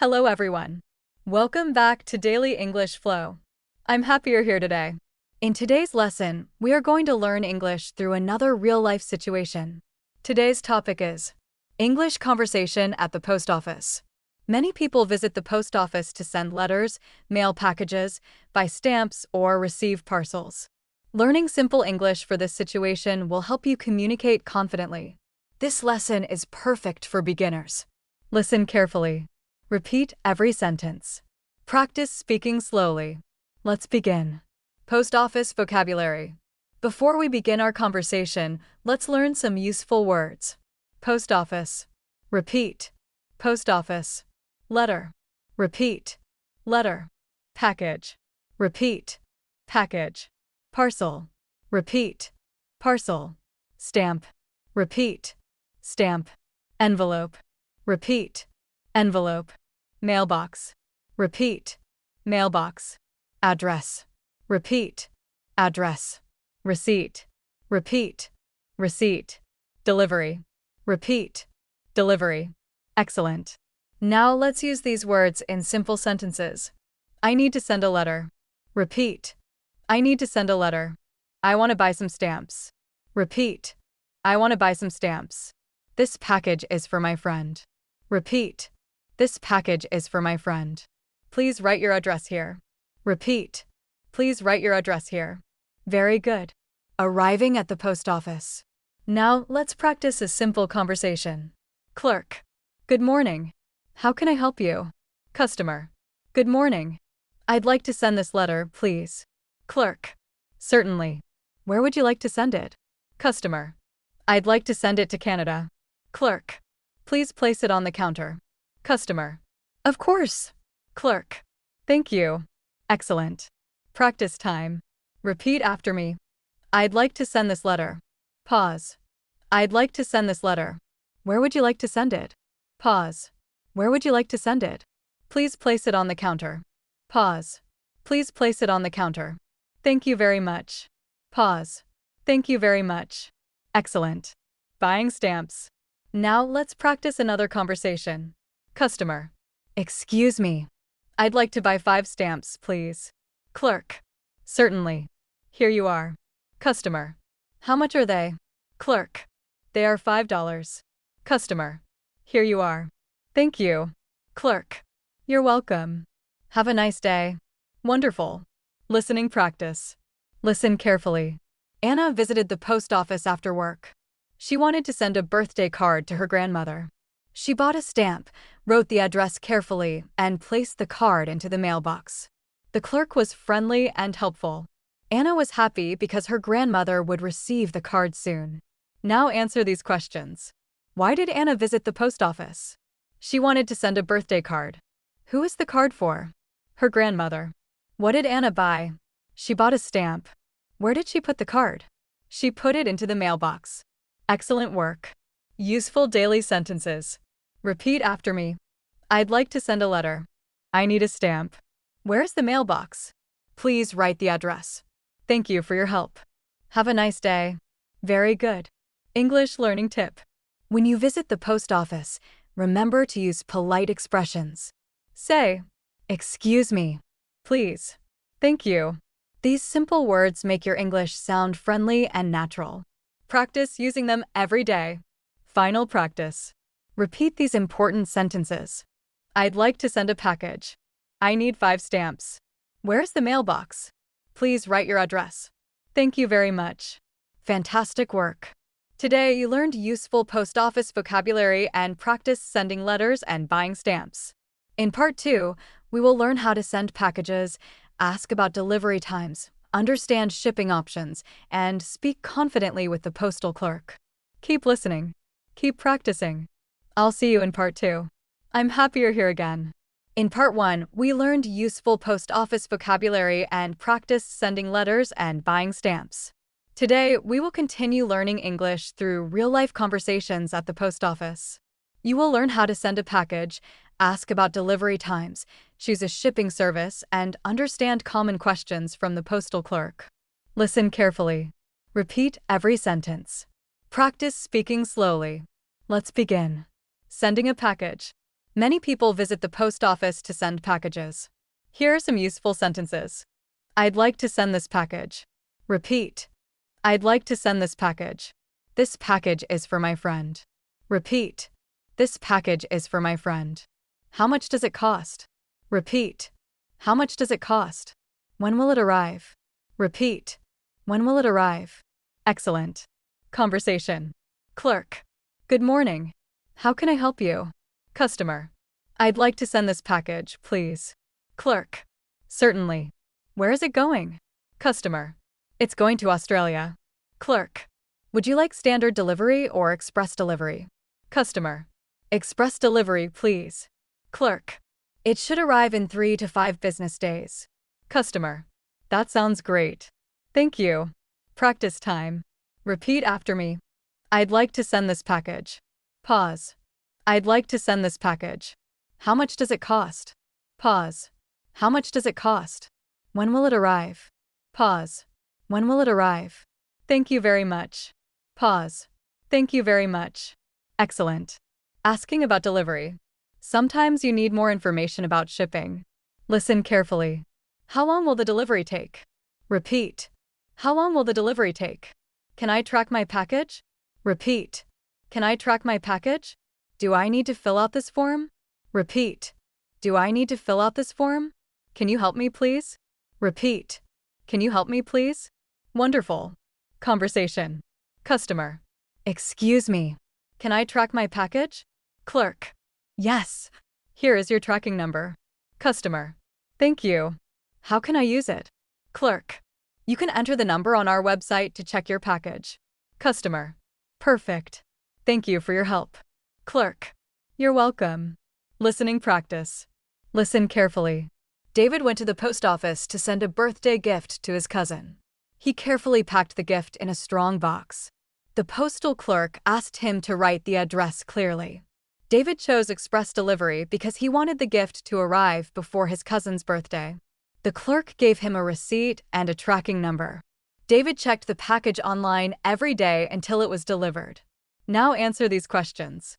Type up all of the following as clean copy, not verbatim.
Hello everyone. Welcome back to Daily English Flow. I'm happy you're here today. In today's lesson, we are going to learn English through another real-life situation. Today's topic is English conversation at the post office. Many people visit the post office to send letters, mail packages, buy stamps, or receive parcels. Learning simple English for this situation will help you communicate confidently. This lesson is perfect for beginners. Listen carefully. Repeat every sentence. Practice speaking slowly. Let's begin. Post office vocabulary. Before we begin our conversation, let's learn some useful words. Post office. Repeat. Post office. Letter. Repeat. Letter. Package. Repeat. Package. Parcel. Repeat. Parcel. Stamp. Repeat. Stamp. Envelope. Repeat. Envelope. Mailbox. Repeat. Mailbox. Address. Repeat. Address. Receipt. Repeat. Receipt. Delivery. Repeat. Delivery. Excellent. Now let's use these words in simple sentences. I need to send a letter. Repeat. I need to send a letter. I want to buy some stamps. Repeat. I want to buy some stamps. This package is for my friend. Repeat. This package is for my friend. Please write your address here. Repeat. Please write your address here. Very good. Arriving at the post office. Now let's practice a simple conversation. Clerk. Good morning. How can I help you? Customer. Good morning. I'd like to send this letter, please. Clerk. Certainly. Where would you like to send it? Customer. I'd like to send it to Canada. Clerk. Please place it on the counter. Customer. Of course. Clerk. Thank you. Excellent. Practice time. Repeat after me. I'd like to send this letter. Pause. I'd like to send this letter. Where would you like to send it? Pause. Where would you like to send it? Please place it on the counter. Pause. Please place it on the counter. Thank you very much. Pause. Thank you very much. Excellent. Buying stamps. Now let's practice another conversation. Customer. Excuse me. I'd like to buy 5 stamps, please. Clerk. Certainly. Here you are. Customer. How much are they? Clerk. They are $5. Customer. Here you are. Thank you. Clerk. You're welcome. Have a nice day. Wonderful. Listening practice. Listen carefully. Anna visited the post office after work. She wanted to send a birthday card to her grandmother. She bought a stamp, wrote the address carefully, and placed the card into the mailbox. The clerk was friendly and helpful. Anna was happy because her grandmother would receive the card soon. Now answer these questions. Why did Anna visit the post office? She wanted to send a birthday card. Who is the card for? Her grandmother. What did Anna buy? She bought a stamp. Where did she put the card? She put it into the mailbox. Excellent work. Useful daily sentences. Repeat after me. I'd like to send a letter. I need a stamp. Where's the mailbox? Please write the address. Thank you for your help. Have a nice day. Very good. English learning tip. When you visit the post office, remember to use polite expressions. Say, excuse me, please, thank you. These simple words make your English sound friendly and natural. Practice using them every day. Final practice. Repeat these important sentences. I'd like to send a package. I need 5 stamps. Where's the mailbox? Please write your address. Thank you very much. Fantastic work. Today you learned useful post office vocabulary and practiced sending letters and buying stamps. In part 2, we will learn how to send packages, ask about delivery times, understand shipping options, and speak confidently with the postal clerk. Keep listening. Keep practicing. I'll see you in part 2. I'm happy you're here again. In part 1, we learned useful post office vocabulary and practiced sending letters and buying stamps. Today, we will continue learning English through real-life conversations at the post office. You will learn how to send a package, ask about delivery times, choose a shipping service, and understand common questions from the postal clerk. Listen carefully. Repeat every sentence. Practice speaking slowly. Let's begin. Sending a package. Many people visit the post office to send packages. Here are some useful sentences. I'd like to send this package. Repeat. I'd like to send this package. This package is for my friend. Repeat. This package is for my friend. How much does it cost? Repeat. How much does it cost? When will it arrive? Repeat. When will it arrive? Excellent. Conversation. Clerk. Good morning. How can I help you? Customer. I'd like to send this package, please. Clerk. Certainly. Where is it going? Customer. It's going to Australia. Clerk. Would you like standard delivery or express delivery? Customer. Express delivery, please. Clerk. It should arrive in 3 to 5 business days. Customer. That sounds great. Thank you. Practice time. Repeat after me. I'd like to send this package. Pause. I'd like to send this package. How much does it cost? Pause. How much does it cost? When will it arrive? Pause. When will it arrive? Thank you very much. Pause. Thank you very much. Excellent. Asking about delivery. Sometimes you need more information about shipping. Listen carefully. How long will the delivery take? Repeat. How long will the delivery take? Can I track my package? Repeat. Can I track my package? Do I need to fill out this form? Repeat. Do I need to fill out this form? Can you help me, please? Repeat. Can you help me, please? Wonderful. Conversation. Customer. Excuse me. Can I track my package? Clerk. Yes. Here is your tracking number. Customer. Thank you. How can I use it? Clerk. You can enter the number on our website to check your package. Customer. Perfect. Thank you for your help. Clerk. You're welcome. Listening practice. Listen carefully. David went to the post office to send a birthday gift to his cousin. He carefully packed the gift in a strong box. The postal clerk asked him to write the address clearly. David chose express delivery because he wanted the gift to arrive before his cousin's birthday. The clerk gave him a receipt and a tracking number. David checked the package online every day until it was delivered. Now answer these questions.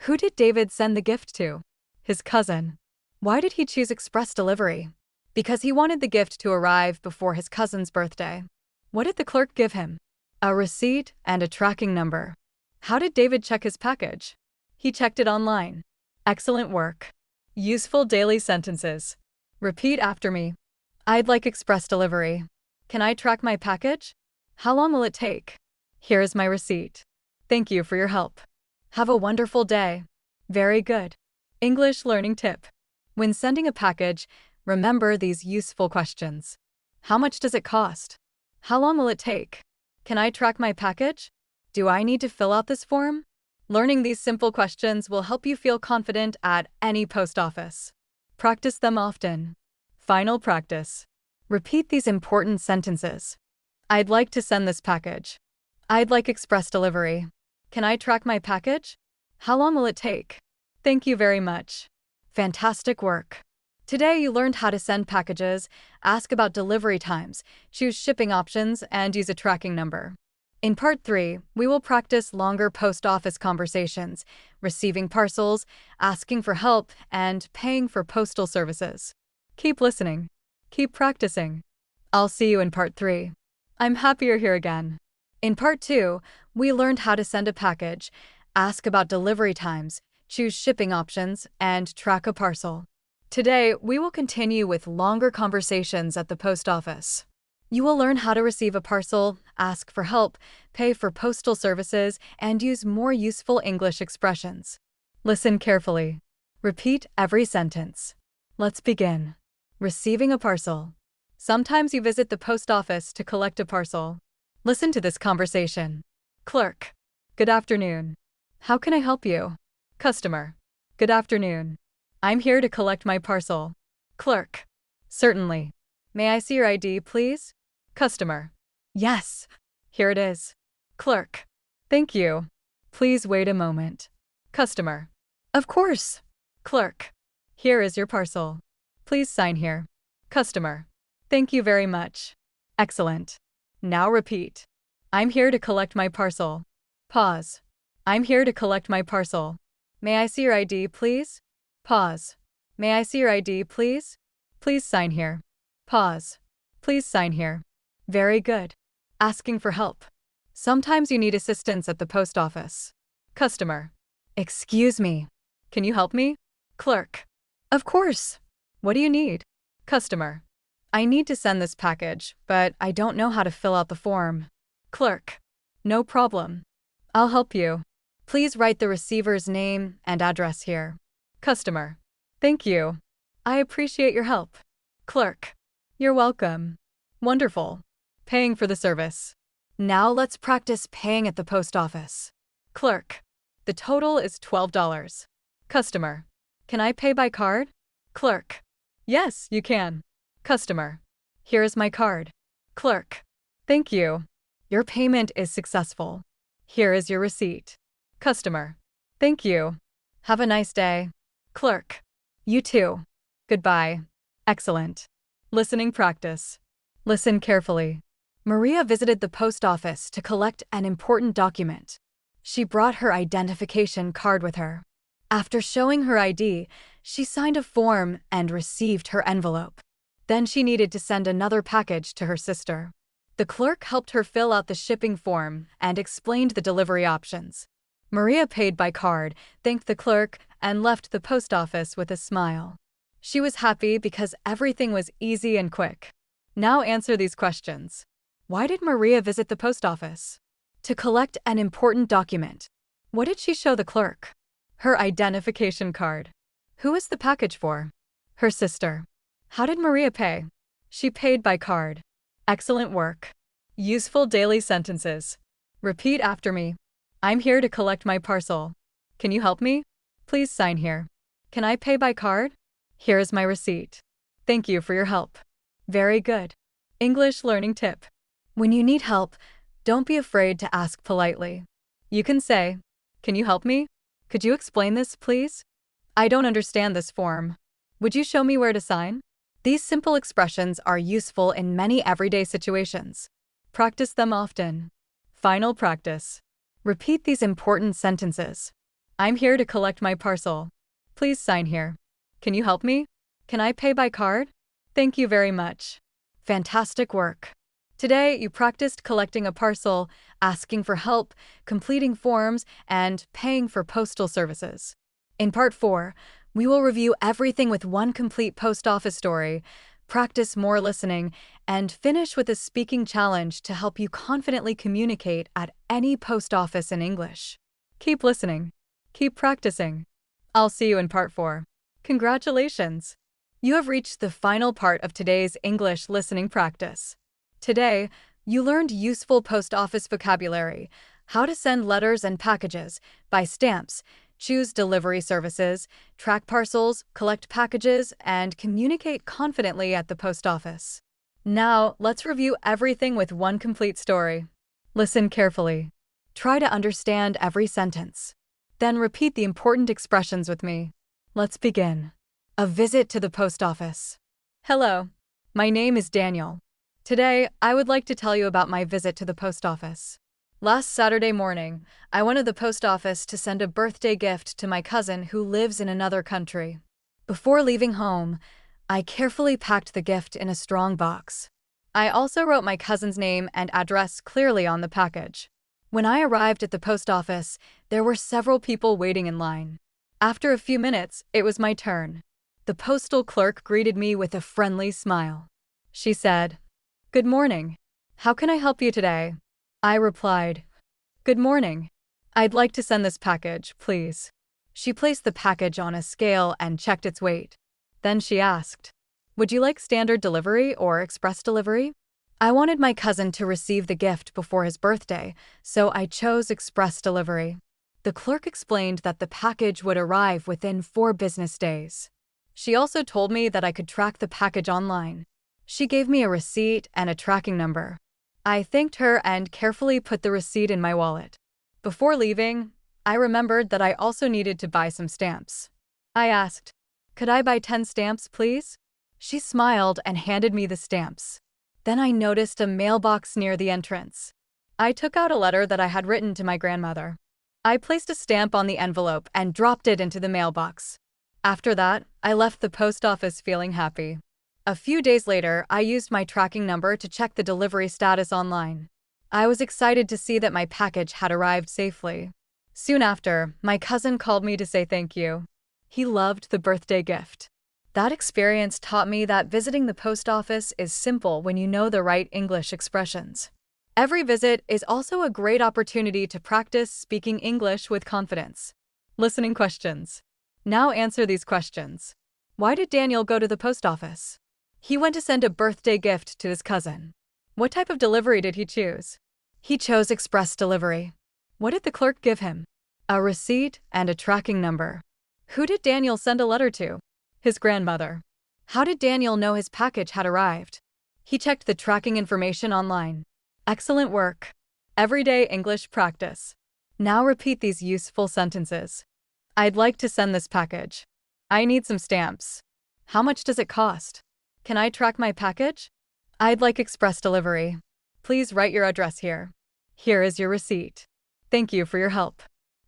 Who did David send the gift to? His cousin. Why did he choose express delivery? Because he wanted the gift to arrive before his cousin's birthday. What did the clerk give him? A receipt and a tracking number. How did David check his package? He checked it online. Excellent work. Useful daily sentences. Repeat after me. I'd like express delivery. Can I track my package? How long will it take? Here is my receipt. Thank you for your help. Have a wonderful day. Very good. English learning tip. When sending a package, remember these useful questions. How much does it cost? How long will it take? Can I track my package? Do I need to fill out this form? Learning these simple questions will help you feel confident at any post office. Practice them often. Final practice. Repeat these important sentences. I'd like to send this package. I'd like express delivery. Can I track my package? How long will it take? Thank you very much. Fantastic work. Today you learned how to send packages, ask about delivery times, choose shipping options, and use a tracking number. In Part 3, we will practice longer post office conversations, receiving parcels, asking for help, and paying for postal services. Keep listening. Keep practicing. I'll see you in Part 3. I'm happy you're here again. In Part 2, we learned how to send a package, ask about delivery times, choose shipping options, and track a parcel. Today, we will continue with longer conversations at the post office. You will learn how to receive a parcel, ask for help, pay for postal services, and use more useful English expressions. Listen carefully. Repeat every sentence. Let's begin. Receiving a parcel. Sometimes you visit the post office to collect a parcel. Listen to this conversation. Clerk. Good afternoon. How can I help you? Customer. Good afternoon. I'm here to collect my parcel. Clerk. Certainly. May I see your ID, please? Customer. Yes. Here it is. Clerk. Thank you. Please wait a moment. Customer. Of course. Clerk. Here is your parcel. Please sign here. Customer. Thank you very much. Excellent. Now repeat. I'm here to collect my parcel. Pause. I'm here to collect my parcel. May I see your ID, please? Pause. May I see your ID, please? Please sign here. Pause. Please sign here. Very good. Asking for help. Sometimes you need assistance at the post office. Customer. Excuse me. Can you help me? Clerk. Of course. What do you need? Customer. I need to send this package, but I don't know how to fill out the form. Clerk. No problem. I'll help you. Please write the receiver's name and address here. Customer. Thank you. I appreciate your help. Clerk. You're welcome. Wonderful. Paying for the service. Now let's practice paying at the post office. Clerk. The total is $12. Customer. Can I pay by card? Clerk. Yes, you can. Customer. Here is my card. Clerk. Thank you. Your payment is successful. Here is your receipt. Customer. Thank you. Have a nice day. Clerk. You too. Goodbye. Excellent. Listening practice. Listen carefully. Maria visited the post office to collect an important document. She brought her identification card with her. After showing her ID, she signed a form and received her envelope. Then she needed to send another package to her sister. The clerk helped her fill out the shipping form and explained the delivery options. Maria paid by card, thanked the clerk, and left the post office with a smile. She was happy because everything was easy and quick. Now answer these questions. Why did Maria visit the post office? To collect an important document. What did she show the clerk? Her identification card. Who is the package for? Her sister. How did Maria pay? She paid by card. Excellent work. Useful daily sentences. Repeat after me. I'm here to collect my parcel. Can you help me? Please sign here. Can I pay by card? Here is my receipt. Thank you for your help. Very good. English learning tip. When you need help, don't be afraid to ask politely. You can say, "Can you help me? Could you explain this, please? I don't understand this form. Would you show me where to sign?" These simple expressions are useful in many everyday situations. Practice them often. Final practice. Repeat these important sentences. I'm here to collect my parcel. Please sign here. Can you help me? Can I pay by card? Thank you very much. Fantastic work. Today, you practiced collecting a parcel, asking for help, completing forms, and paying for postal services. In Part 4, we will review everything with one complete post office story, practice more listening, and finish with a speaking challenge to help you confidently communicate at any post office in English. Keep listening. Keep practicing. I'll see you in Part 4. Congratulations! You have reached the final part of today's English listening practice. Today, you learned useful post office vocabulary, how to send letters and packages, buy stamps, choose delivery services, track parcels, collect packages, and communicate confidently at the post office. Now, let's review everything with one complete story. Listen carefully. Try to understand every sentence. Then repeat the important expressions with me. Let's begin. A visit to the post office. Hello, my name is Daniel. Today, I would like to tell you about my visit to the post office. Last Saturday morning, I went to the post office to send a birthday gift to my cousin who lives in another country. Before leaving home, I carefully packed the gift in a strong box. I also wrote my cousin's name and address clearly on the package. When I arrived at the post office, there were several people waiting in line. After a few minutes, it was my turn. The postal clerk greeted me with a friendly smile. She said, "Good morning. How can I help you today?" I replied, "Good morning. I'd like to send this package, please." She placed the package on a scale and checked its weight. Then she asked, "Would you like standard delivery or express delivery?" I wanted my cousin to receive the gift before his birthday, so I chose express delivery. The clerk explained that the package would arrive within 4 business days. She also told me that I could track the package online. She gave me a receipt and a tracking number. I thanked her and carefully put the receipt in my wallet. Before leaving, I remembered that I also needed to buy some stamps. I asked, "Could I buy 10 stamps, please?" She smiled and handed me the stamps. Then I noticed a mailbox near the entrance. I took out a letter that I had written to my grandmother. I placed a stamp on the envelope and dropped it into the mailbox. After that, I left the post office feeling happy. A few days later, I used my tracking number to check the delivery status online. I was excited to see that my package had arrived safely. Soon after, my cousin called me to say thank you. He loved the birthday gift. That experience taught me that visiting the post office is simple when you know the right English expressions. Every visit is also a great opportunity to practice speaking English with confidence. Listening questions. Now answer these questions. Why did Daniel go to the post office? He went to send a birthday gift to his cousin. What type of delivery did he choose? He chose express delivery. What did the clerk give him? A receipt and a tracking number. Who did Daniel send a letter to? His grandmother. How did Daniel know his package had arrived? He checked the tracking information online. Excellent work. Everyday English practice. Now repeat these useful sentences. I'd like to send this package. I need some stamps. How much does it cost? Can I track my package? I'd like express delivery. Please write your address here. Here is your receipt. Thank you for your help.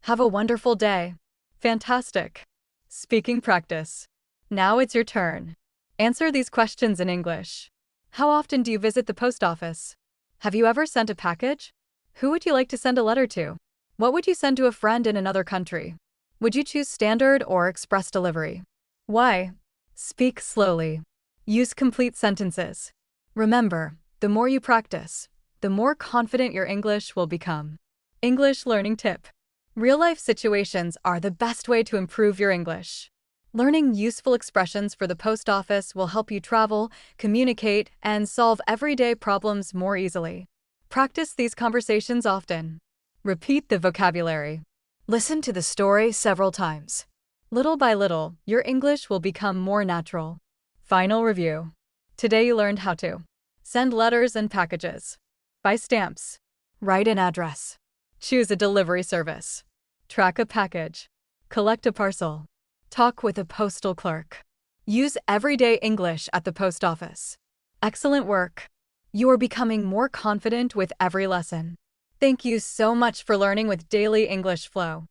Have a wonderful day. Fantastic. Speaking practice. Now it's your turn. Answer these questions in English. How often do you visit the post office? Have you ever sent a package? Who would you like to send a letter to? What would you send to a friend in another country? Would you choose standard or express delivery? Why? Speak slowly. Use complete sentences. Remember, the more you practice, the more confident your English will become. English learning tip. Real-life situations are the best way to improve your English. Learning useful expressions for the post office will help you travel, communicate, and solve everyday problems more easily. Practice these conversations often. Repeat the vocabulary. Listen to the story several times. Little by little, your English will become more natural. Final review. Today you learned how to send letters and packages, buy stamps, write an address, choose a delivery service, track a package, collect a parcel, talk with a postal clerk, use everyday English at the post office. Excellent work. You are becoming more confident with every lesson. Thank you so much for learning with Daily English Flow.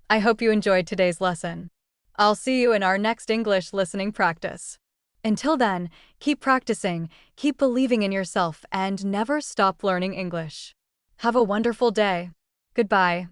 I hope you enjoyed today's lesson. I'll see you in our next English listening practice. Until then, keep practicing, keep believing in yourself, and never stop learning English. Have a wonderful day. Goodbye.